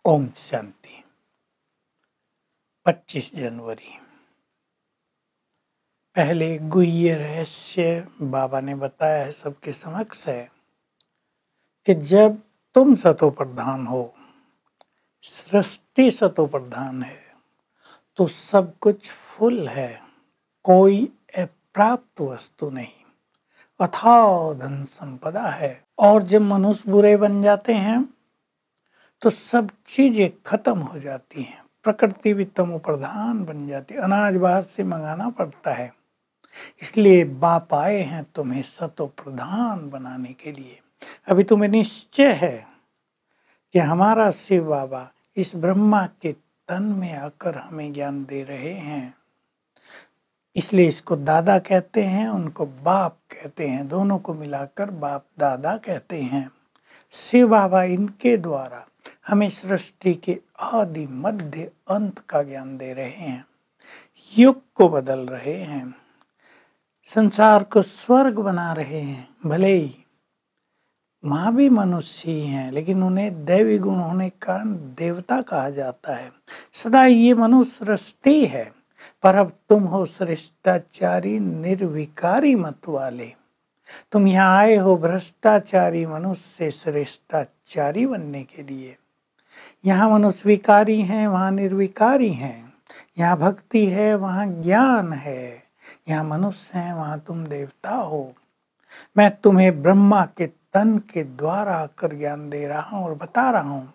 ओम शांति। 25 जनवरी। पहले गुह्य रहस्य बाबा ने बताया है, सबके समक्ष है कि जब तुम सतो प्रधान हो, सृष्टि सतो प्रधान है, तो सब कुछ फुल है, कोई अप्राप्त वस्तु नहीं, अथाह धन संपदा है। और जब मनुष्य बुरे बन जाते हैं तो सब चीजें खत्म हो जाती हैं, प्रकृति भी तमो प्रधान बन जाती है, अनाज बाहर से मंगाना पड़ता है। इसलिए बाप आए हैं तुम्हें सतो प्रधान बनाने के लिए। अभी तुम्हें निश्चय है कि हमारा शिव बाबा इस ब्रह्मा के तन में आकर हमें ज्ञान दे रहे हैं, इसलिए इसको दादा कहते हैं, उनको बाप कहते हैं, दोनों को मिलाकर बाप दादा कहते हैं। शिव बाबा इनके द्वारा हमें सृष्टि के आदि मध्य अंत का ज्ञान दे रहे हैं, युग को बदल रहे हैं, संसार को स्वर्ग बना रहे हैं। भले ही वहां भी मनुष्य ही हैं, लेकिन उन्हें दैवी गुण होने के कारण देवता कहा जाता है। सदा ये मनुष्य सृष्टि है, पर अब तुम हो श्रेष्ठाचारी निर्विकारी मत वाले। तुम यहाँ आए हो भ्रष्टाचारी मनुष्य से श्रेष्ठाचारी बनने के लिए। यहाँ मनुष्य विकारी हैं, वहाँ निर्विकारी हैं। यहाँ भक्ति है, वहाँ ज्ञान है। यहाँ मनुष्य हैं, वहाँ तुम देवता हो। मैं तुम्हें ब्रह्मा के तन के द्वारा आकर ज्ञान दे रहा हूँ और बता रहा हूँ,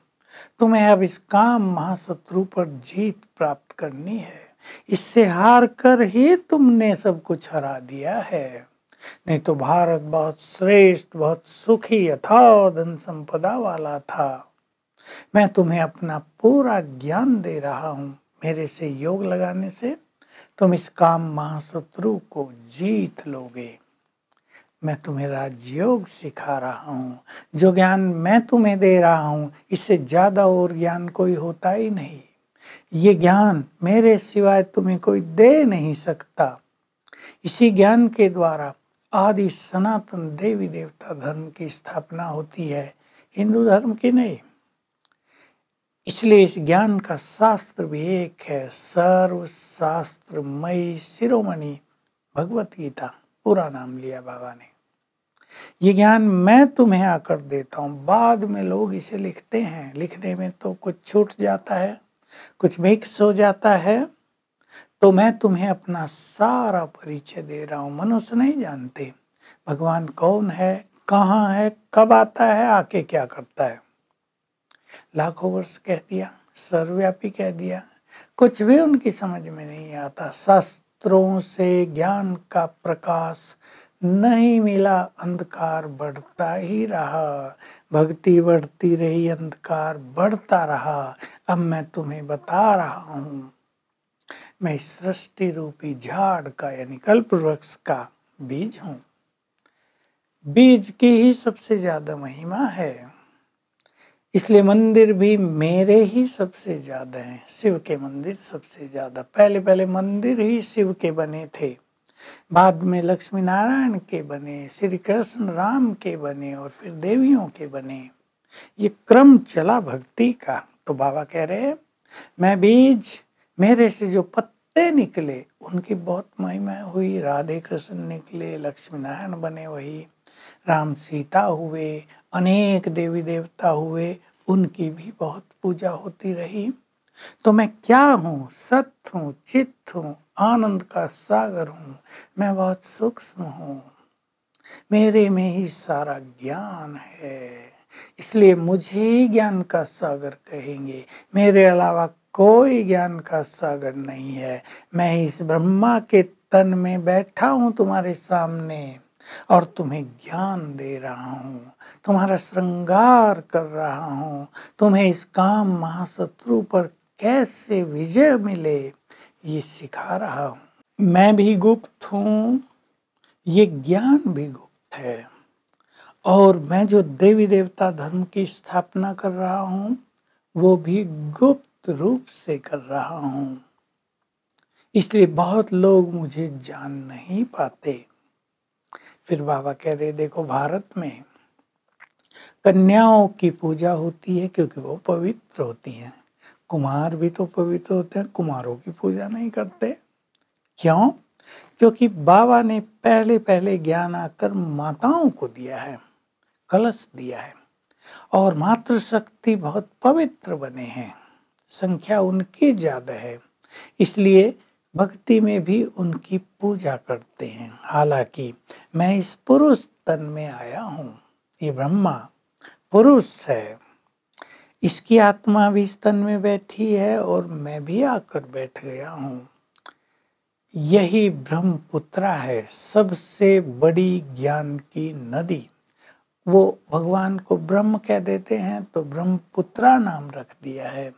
तुम्हें अब इस काम महाशत्रु पर जीत प्राप्त करनी है। इससे हार कर ही तुमने सब कुछ हरा दिया है। नहीं तो भारत बहुत श्रेष्ठ, बहुत सुखी अथाह धन संपदा वाला था। मैं तुम्हें अपना पूरा ज्ञान दे रहा हूँ। मेरे से योग लगाने से तुम इस काम महाशत्रु को जीत लोगे। मैं तुम्हें राजयोग सिखा रहा हूँ। जो ज्ञान मैं तुम्हें दे रहा हूँ, इससे ज्यादा और ज्ञान कोई होता ही नहीं। ये ज्ञान मेरे सिवाय तुम्हें कोई दे नहीं सकता। इसी ज्ञान के द्वारा आदि सनातन देवी देवता धर्म की स्थापना होती है, हिंदू धर्म की नहीं। इसलिए इस ज्ञान का शास्त्र भी एक है, सर्व शास्त्रमयी शिरोमणि भगवत गीता, पूरा नाम लिया बाबा ने। ये ज्ञान मैं तुम्हें आकर देता हूँ। बाद में लोग इसे लिखते हैं, लिखने में तो कुछ छूट जाता है, कुछ मिक्स हो जाता है। तो मैं तुम्हें अपना सारा परिचय दे रहा हूँ। मनुष्य नहीं जानते भगवान कौन है, कहाँ है, कब आता है, आके क्या करता है। लाखों वर्ष कह दिया, सर्वव्यापी कह दिया, कुछ भी उनकी समझ में नहीं आता। शास्त्रों से ज्ञान का प्रकाश नहीं मिला, अंधकार बढ़ता ही रहा। भक्ति बढ़ती रही, अंधकार बढ़ता रहा। अब मैं तुम्हें बता रहा हूँ, मैं सृष्टि रूपी झाड़ का यानी कल्प वृक्ष का बीज हूँ। बीज की ही सबसे ज्यादा महिमा है, इसलिए मंदिर भी मेरे ही सबसे ज्यादा हैं। शिव के मंदिर सबसे ज्यादा, पहले पहले मंदिर ही शिव के बने थे, बाद में लक्ष्मी नारायण के बने, श्री कृष्ण राम के बने और फिर देवियों के बने। ये क्रम चला भक्ति का। तो बाबा कह रहे हैं, मैं बीज, मेरे से जो पत्ते निकले उनकी बहुत महिमा हुई। राधे कृष्ण निकले, लक्ष्मी नारायण बने, वही राम सीता हुए, अनेक देवी देवता हुए, उनकी भी बहुत पूजा होती रही। तो मैं क्या हूँ? सत्य हूँ, चित्त हूँ, आनंद का सागर हूँ, मैं बहुत सूक्ष्म हूँ, मेरे में ही सारा ज्ञान है। इसलिए मुझे ही ज्ञान का सागर कहेंगे, मेरे अलावा कोई ज्ञान का सागर नहीं है। मैं इस ब्रह्मा के तन में बैठा हूँ तुम्हारे सामने और तुम्हें ज्ञान दे रहा हूँ, तुम्हारा श्रृंगार कर रहा हूँ, तुम्हें इस काम महाशत्रु पर कैसे विजय मिले ये सिखा रहा हूँ। मैं भी गुप्त हूँ, ये ज्ञान भी गुप्त है, और मैं जो देवी देवता धर्म की स्थापना कर रहा हूँ वो भी गुप्त रूप से कर रहा हूँ। इसलिए बहुत लोग मुझे जान नहीं पाते। फिर बाबा कह रहे, देखो भारत में कन्याओं की पूजा होती है क्योंकि वो पवित्र होती हैं। कुमार भी तो पवित्र होते हैं, कुमारों की पूजा नहीं करते। क्यों? क्योंकि बाबा ने पहले पहले ज्ञान आकर माताओं को दिया है, कलश दिया है, और मातृशक्ति बहुत पवित्र बने हैं, संख्या उनकी ज्यादा है, इसलिए भक्ति में भी उनकी पूजा करते हैं। हालांकि मैं इस पुरुष तन में आया हूँ, ये ब्रह्मा पुरुष है, इसकी आत्मा भी इस तन में बैठी है और मैं भी आकर बैठ गया हूँ। यही ब्रह्मपुत्रा है, सबसे बड़ी ज्ञान की नदी। वो भगवान को ब्रह्म कह देते हैं तो ब्रह्मपुत्रा नाम रख दिया है।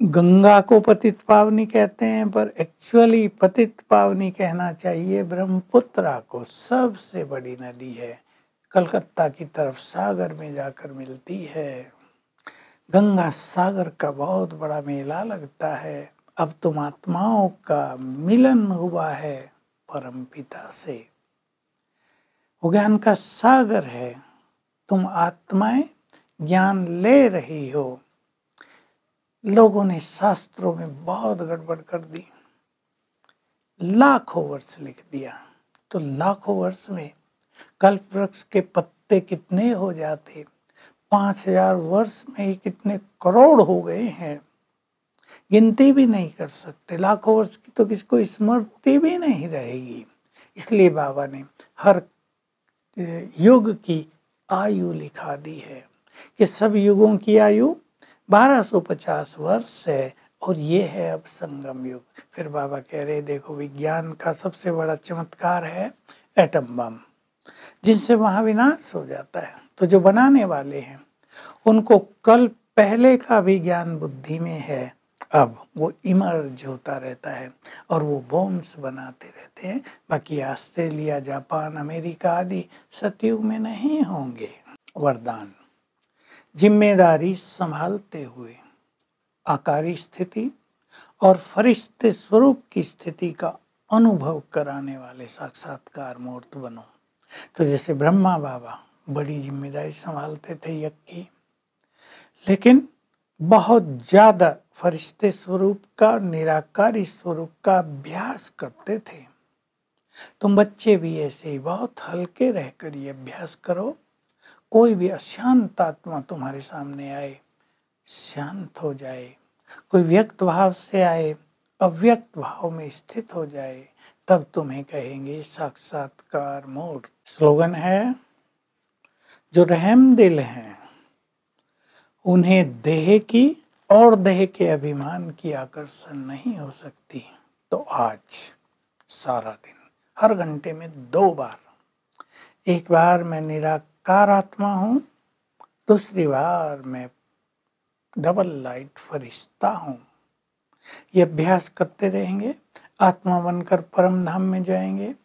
गंगा को पतित पावनी कहते हैं, पर एक्चुअली पतित पावनी कहना चाहिए ब्रह्मपुत्रा को। सबसे बड़ी नदी है, कलकत्ता की तरफ सागर में जाकर मिलती है। गंगा सागर का बहुत बड़ा मेला लगता है। अब तुम आत्माओं का मिलन हुआ है परम पिता से, वो ज्ञान का सागर है। तुम आत्माएं ज्ञान ले रही हो। लोगों ने शास्त्रों में बहुत गड़बड़ कर दी, लाखों वर्ष लिख दिया, तो लाखों वर्ष में कल्प वृक्ष के पत्ते कितने हो जाते, 5000 वर्ष में ही कितने करोड़ हो गए हैं, गिनती भी नहीं कर सकते। लाखों वर्ष की तो किसको स्मृति भी नहीं रहेगी। इसलिए बाबा ने हर युग की आयु लिखा दी है कि सब युगों की आयु 1250 वर्ष है, और ये है अब संगम युग। फिर बाबा कह रहे देखो विज्ञान का सबसे बड़ा चमत्कार है एटम बम, जिनसे महाविनाश हो जाता है। तो जो बनाने वाले हैं उनको कल पहले का भी ज्ञान बुद्धि में है, अब वो इमर्ज होता रहता है और वो बॉम्ब्स बनाते रहते हैं। बाकी ऑस्ट्रेलिया, जापान, अमेरिका आदि सतयुग में नहीं होंगे। वरदान: जिम्मेदारी संभालते हुए आकारी स्थिति और फरिश्ते स्वरूप की स्थिति का अनुभव कराने वाले साक्षात्कार मूर्त बनो। तो जैसे ब्रह्मा बाबा बड़ी जिम्मेदारी संभालते थे यज्ञ की, लेकिन बहुत ज्यादा फरिश्ते स्वरूप का, निराकारी स्वरूप का अभ्यास करते थे। तुम बच्चे भी ऐसे ही बहुत हल्के रहकर ये अभ्यास करो। कोई भी अशांत आत्मा तुम्हारे सामने आए, शांत हो जाए। कोई व्यक्त भाव से आए, अव्यक्त भाव में स्थित हो जाए, तब तुम्हें कहेंगे साक्षात्कार मूर्त। स्लोगन है, जो रहम दिल हैं उन्हें देह की और देह के अभिमान की आकर्षण नहीं हो सकती। तो आज सारा दिन हर घंटे में 2 बार, एक बार मैं निराकार आत्मा हूँ, दूसरी बार मैं डबल लाइट फरिश्ता हूँ, ये अभ्यास करते रहेंगे। आत्मा बनकर परम धाम में जाएंगे,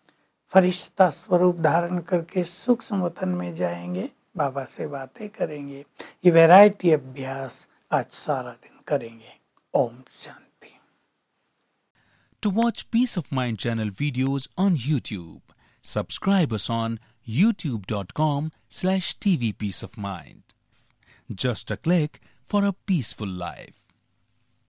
फरिश्ता स्वरूप धारण करके सूक्ष्म वतन में जाएंगे, बाबा से बातें करेंगे। ये वैरायटी अभ्यास आज सारा दिन करेंगे। Om Shanti. To watch Peace of Mind channel videos on YouTube, subscribe us on youtube.com/tvpeaceofmind. Just a click for a peaceful life.